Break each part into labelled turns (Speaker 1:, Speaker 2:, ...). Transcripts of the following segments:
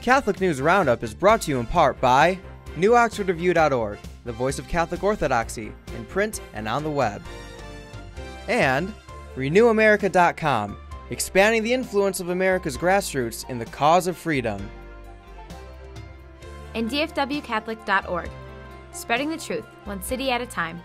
Speaker 1: Catholic News Roundup is brought to you in part by NewOxfordReview.org, the voice of Catholic Orthodoxy, in print and on the web. And RenewAmerica.com, expanding the influence of America's grassroots in the cause of freedom.
Speaker 2: And DFWCatholic.org, spreading the truth, one city at a time.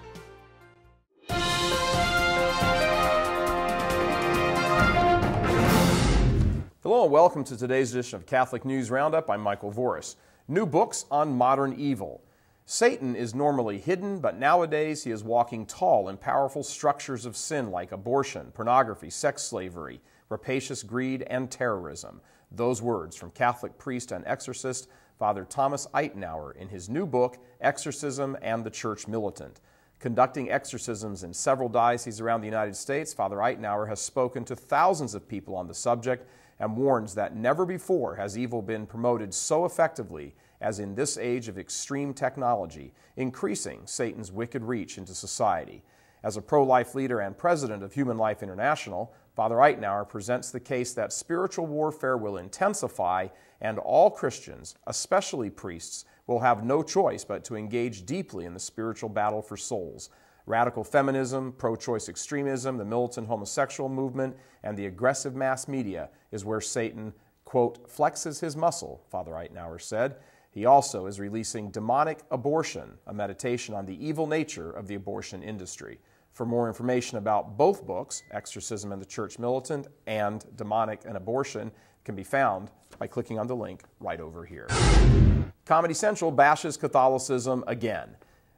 Speaker 3: Hello and welcome to today's edition of Catholic News Roundup. I'm Michael Voris. New books on modern evil. Satan is normally hidden, but nowadays he is walking tall in powerful structures of sin like abortion, pornography, sex slavery, rapacious greed, and terrorism. Those words from Catholic priest and exorcist Father Thomas Eitenauer in his new book, Exorcism and the Church Militant. Conducting exorcisms in several dioceses around the United States, Father Eitenauer has spoken to thousands of people on the subject and warns that never before has evil been promoted so effectively as in this age of extreme technology, increasing Satan's wicked reach into society. As a pro-life leader and president of Human Life International, Father Eitenauer presents the case that spiritual warfare will intensify and all Christians, especially priests, will have no choice but to engage deeply in the spiritual battle for souls. Radical feminism, pro-choice extremism, the militant homosexual movement, and the aggressive mass media is where Satan, quote, flexes his muscle, Father Eitenauer said. He also is releasing Demonic Abortion, a meditation on the evil nature of the abortion industry. For more information about both books, Exorcism and the Church Militant and Demonic and Abortion, can be found by clicking on the link right over here. Comedy Central bashes Catholicism again.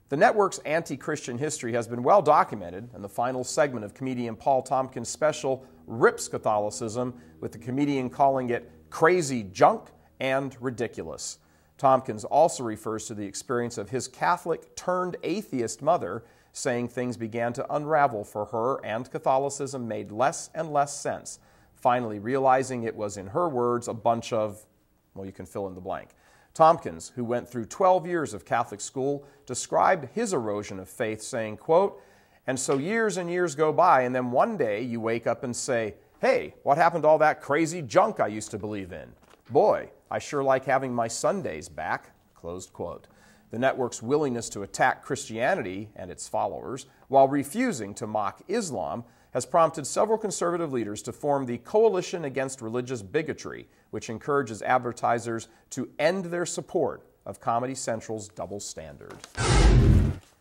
Speaker 3: The network's anti-Christian history has been well documented, and the final segment of comedian Paul Tompkins' special rips Catholicism, with the comedian calling it crazy junk and ridiculous. Tompkins also refers to the experience of his Catholic-turned-atheist mother, saying things began to unravel for her and Catholicism made less and less sense, finally realizing it was, in her words, a bunch of, well, you can fill in the blank. Tompkins, who went through 12 years of Catholic school, described his erosion of faith, saying, quote, "And so years and years go by, and then one day you wake up and say, hey, what happened to all that crazy junk I used to believe in? Boy, I sure like having my Sundays back," closed quote. The network's willingness to attack Christianity and its followers while refusing to mock Islam has prompted several conservative leaders to form the Coalition Against Religious Bigotry, which encourages advertisers to end their support of Comedy Central's double standard.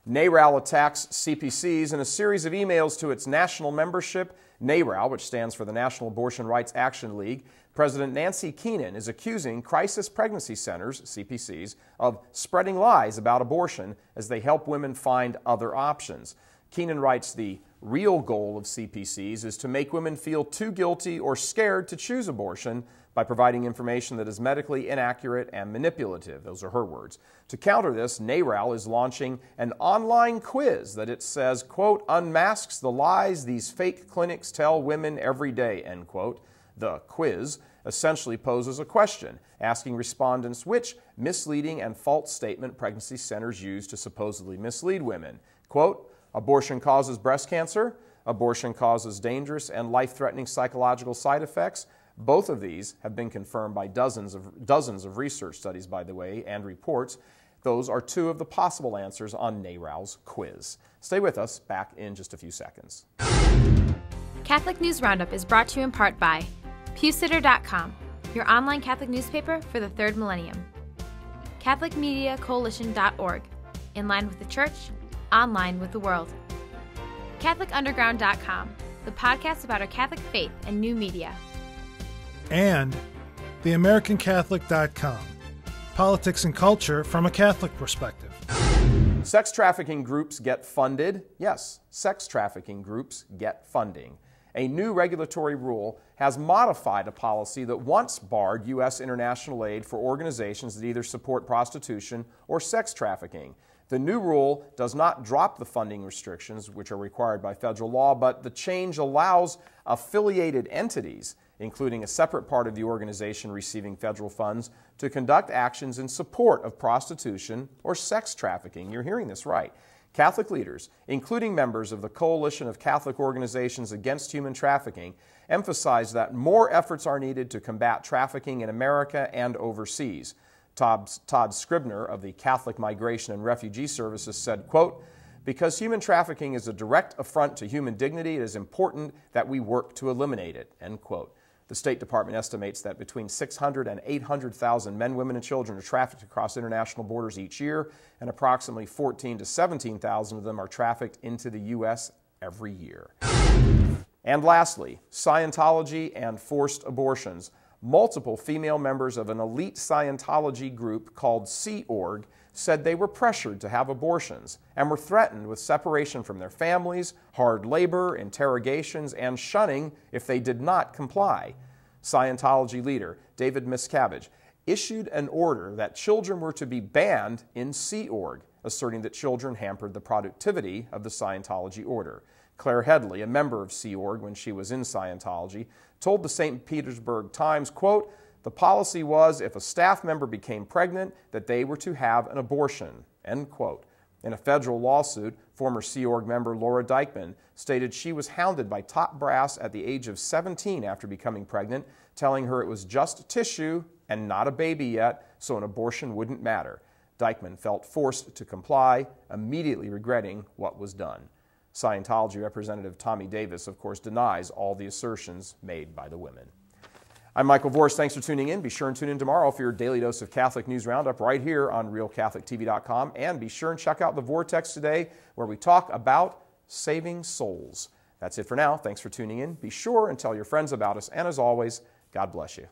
Speaker 3: Naral attacks CPCs in a series of emails to its national membership. Naral, which stands for the National Abortion Rights Action League, President Nancy Keenan is accusing crisis pregnancy centers, CPCs, of spreading lies about abortion as they help women find other options. Keenan writes the real goal of CPCs is to make women feel too guilty or scared to choose abortion by providing information that is medically inaccurate and manipulative. Those are her words. To counter this, Naral is launching an online quiz that it says, quote, unmasks the lies these fake clinics tell women every day, end quote. The quiz essentially poses a question, asking respondents which misleading and false statement pregnancy centers use to supposedly mislead women. Quote, abortion causes breast cancer. Abortion causes dangerous and life-threatening psychological side effects. Both of these have been confirmed by dozens of research studies, by the way, and reports. Those are two of the possible answers on Naral's quiz. Stay with us, back in just a few seconds.
Speaker 2: Catholic News Roundup is brought to you in part by PewSitter.com, your online Catholic newspaper for the third millennium. CatholicMediaCoalition.org, in line with the Church, online with the world. CatholicUnderground.com, the podcast about our Catholic faith and new media.
Speaker 4: And TheAmericanCatholic.com, politics and culture from a Catholic perspective.
Speaker 3: Sex trafficking groups get funded. Yes, sex trafficking groups get funding. A new regulatory rule has modified a policy that once barred U.S. international aid for organizations that either support prostitution or sex trafficking. The new rule does not drop the funding restrictions, which are required by federal law, but the change allows affiliated entities, including a separate part of the organization receiving federal funds, to conduct actions in support of prostitution or sex trafficking. You're hearing this right. Catholic leaders, including members of the Coalition of Catholic Organizations Against Human Trafficking, emphasized that more efforts are needed to combat trafficking in America and overseas. Todd Scribner of the Catholic Migration and Refugee Services said, quote, "Because human trafficking is a direct affront to human dignity, it is important that we work to eliminate it," end quote. The State Department estimates that between 600,000 and 800,000 men, women, and children are trafficked across international borders each year, and approximately 14,000 to 17,000 of them are trafficked into the U.S. every year. And lastly, Scientology and forced abortions. Multiple female members of an elite Scientology group called Sea Org said they were pressured to have abortions and were threatened with separation from their families, hard labor, interrogations, and shunning if they did not comply. Scientology leader David Miscavige issued an order that children were to be banned in Sea Org, asserting that children hampered the productivity of the Scientology order. Claire Headley, a member of Sea Org when she was in Scientology, told the St. Petersburg Times, quote, "The policy was if a staff member became pregnant that they were to have an abortion," end quote. In a federal lawsuit, former Sea Org member Laura Dykeman stated she was hounded by top brass at the age of 17 after becoming pregnant, telling her it was just tissue and not a baby yet, so an abortion wouldn't matter. Dykeman felt forced to comply, immediately regretting what was done. Scientology Representative Tommy Davis, of course, denies all the assertions made by the women. I'm Michael Vorse. Thanks for tuning in. Be sure and tune in tomorrow for your daily dose of Catholic News Roundup right here on RealCatholicTV.com. And be sure and check out The Vortex today, where we talk about saving souls. That's it for now. Thanks for tuning in. Be sure and tell your friends about us. And as always, God bless you.